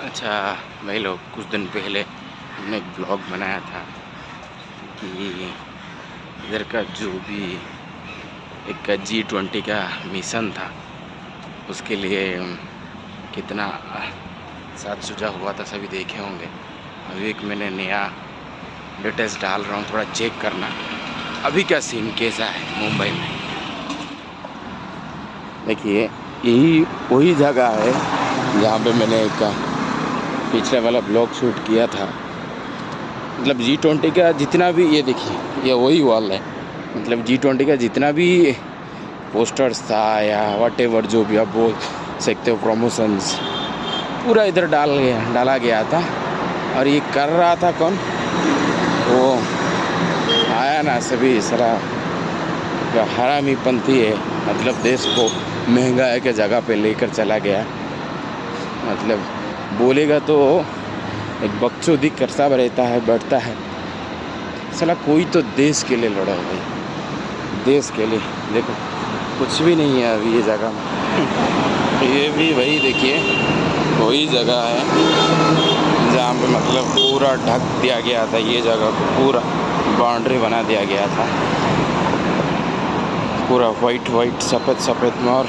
अच्छा भाई लोग, कुछ दिन पहले हमने एक ब्लॉग बनाया था कि इधर का जो भी एक G20 का मिशन था उसके लिए कितना साथ सुझाव हुआ था, सभी देखे होंगे। अभी एक मैंने नया लेटेस्ट डाल रहा हूँ, थोड़ा चेक करना अभी का सीन कैसा है मुंबई में। देखिए यही वही जगह है जहाँ पे मैंने एक पिछले वाला ब्लॉग शूट किया था। मतलब G20 का जितना भी, ये देखिए ये वही वॉल है। मतलब G20 का जितना भी पोस्टर्स था या व्हाटएवर जो भी आप बोल सकते हो, प्रमोशंस पूरा इधर डाला गया था। और ये कर रहा था कौन? वो आया ना, सभी सारा हरामी पंथी है। मतलब देश को महंगाई के जगह पे लेकर चला गया। मतलब बोलेगा तो एक बकचोदी करता रहता है, बढ़ता है। साला कोई तो देश के लिए लड़ा है भाई, देश के लिए। देखो कुछ भी नहीं है अभी ये जगह में। ये भी वही देखिए वही जगह है जहाँ पे मतलब पूरा ढक दिया गया था। ये जगह को पूरा बाउंड्री बना दिया गया था, पूरा वाइट सफ़ेद में। और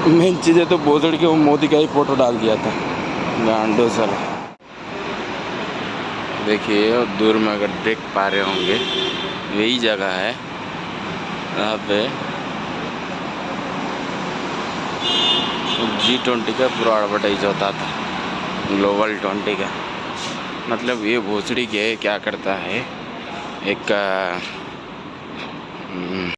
मेन चीज़ है तो बोझड़ के वो मोदी का ही फ़ोटो डाल दिया था गांडो साला। देखिए और दूर में अगर देख पा रहे होंगे यही जगह है यहाँ पे G20 का पूरा एडवर्टाइज होता था, ग्लोबल 20 का। मतलब ये भोसड़ी के क्या करता है, एक